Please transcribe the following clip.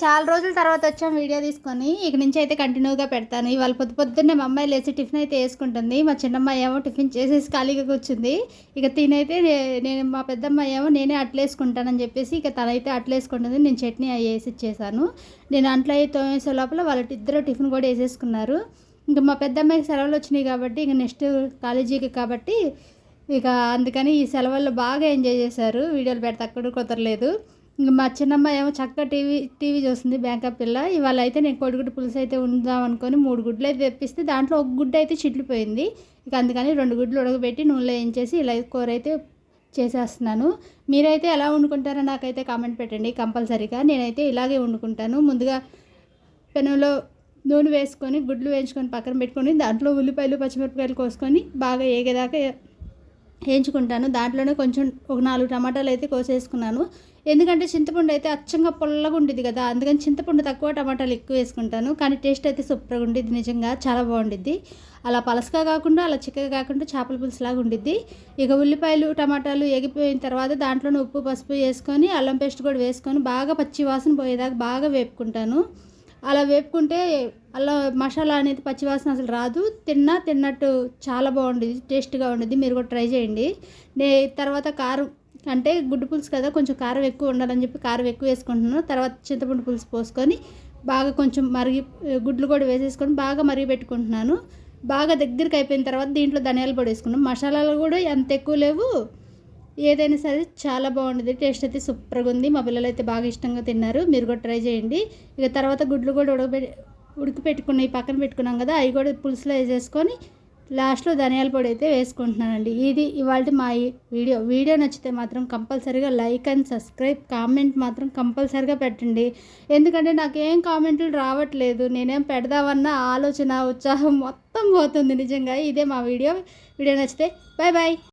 చాలా రోజుల తర్వాత వచ్చాం వీడియో తీసుకొని. ఇక నుంచి అయితే కంటిన్యూగా పెడతాను. ఇవాళ పొద్దున్నే మా అమ్మాయి లేచి టిఫిన్ అయితే వేసుకుంటుంది. మా చిన్నమ్మాయి ఏమో టిఫిన్ చేసేసి ఖాళీగా కూర్చుంది. ఇక తినైతే నేను మా పెద్దమ్మాయి ఏమో నేనే అట్లేసుకుంటానని చెప్పేసి ఇక తనైతే అట్లేసుకుంటుంది. నేను చట్నీ అవి వేసి ఇచ్చేసాను. నేను అంట్లో అయితే తోమేసే లోపల వాళ్ళిద్దరూ టిఫిన్ కూడా వేసేసుకున్నారు. ఇంకా మా పెద్దమ్మాయికి సెలవులు వచ్చినాయి కాబట్టి ఇక నెక్స్ట్ కాలేజీకి కాబట్టి ఇక అందుకని ఈ సెలవుల్లో బాగా ఎంజాయ్ చేశారు. వీడియోలు పెడితే అక్కడ కుదరలేదు. ఇంక మా చిన్నమ్మాయి ఏమో చక్కగా టీవీ చూస్తుంది బ్యాంకప్ పిల్ల. ఇవాళ అయితే నేను కోడిగుడ్డు పులుసు అయితే ఉందాం అనుకొని 3 గుడ్లు అయితే తెప్పిస్తే దాంట్లో ఒక గుడ్డు అయితే చిట్లిపోయింది. ఇక అందుకని 2 గుడ్లు ఉడకబెట్టి నూనెలో వేయించేసి ఇలా కూర అయితే చేసేస్తున్నాను. మీరైతే ఎలా వండుకుంటారో నాకైతే కామెంట్ పెట్టండి కంపల్సరీగా. నేనైతే ఇలాగే వండుకుంటాను. ముందుగా పెనంలో నూనె వేసుకొని గుడ్లు వేయించుకొని పక్కన పెట్టుకొని దాంట్లో ఉల్లిపాయలు పచ్చిమిరపకాయలు కోసుకొని బాగా ఏగేదాకా వేయించుకుంటాను. దాంట్లోనే కొంచెం ఒక 4 టమాటాలు అయితే కోసేసుకున్నాను. ఎందుకంటే చింతపండు అయితే అచ్చంగా పుల్లగా ఉండేది కదా, అందుకని చింతపండు తక్కువ టమాటాలు ఎక్కువ వేసుకుంటాను. కానీ టేస్ట్ అయితే సూపర్గా ఉండిద్ది, నిజంగా చాలా బాగుండిద్ది. అలా పలసగా కాకుండా అలా చిక్కగా కాకుండా చేపల పులుసులాగా ఉండిద్ది. ఇక ఉల్లిపాయలు టమాటాలు ఎగిపోయిన తర్వాత దాంట్లోనే ఉప్పు పసుపు వేసుకొని అల్లం పేస్ట్ కూడా వేసుకొని బాగా పచ్చి వాసన పోయేదాకా బాగా వేపుకుంటాను. అలా వేపుకుంటే అలా మసాలా అనేది పచ్చివాసన అసలు రాదు. తిన్నట్టు చాలా బాగుండేది, టేస్ట్గా ఉండేది. మీరు కూడా ట్రై చేయండి. తర్వాత కారం అంటే గుడ్డు పులుసు కదా, కొంచెం కారం ఎక్కువ ఉండాలని చెప్పి కారం ఎక్కువ వేసుకుంటున్నాను. తర్వాత చింతపండు పులుసు పోసుకొని బాగా కొంచెం గుడ్లు కూడా వేసేసుకొని బాగా మరిగి పెట్టుకుంటున్నాను. బాగా దగ్గరికి అయిపోయిన తర్వాత దీంట్లో ధనియాల పొడి వేసుకున్నాం. మసాలాలు కూడా ఎంత ఎక్కువ లేవు, ఏదైనా సరే చాలా బాగుంటుంది. టేస్ట్ అయితే సూపర్గా ఉంది. మా పిల్లలు అయితే బాగా ఇష్టంగా తిన్నారు. మీరు కూడా ట్రై చేయండి. ఇక తర్వాత గుడ్లు కూడా ఉడికిపెట్టుకున్నాయి పక్కన పెట్టుకున్నాం కదా, అవి కూడా పులుసులో వేసేసుకొని లాస్ట్లో ధనియాల పొడి అయితే వేసుకుంటున్నానండి. ఇది ఇవాళ మా వీడియో నచ్చితే మాత్రం కంపల్సరీగా లైక్ అండ్ సబ్స్క్రైబ్, కామెంట్ మాత్రం కంపల్సరీగా పెట్టండి. ఎందుకంటే నాకేం కామెంట్లు రావట్లేదు. నేనేం పెడదామన్న ఆలోచన ఉత్సాహం మొత్తం పోతుంది నిజంగా. ఇదే మా వీడియో నచ్చితే బాయ్ బాయ్.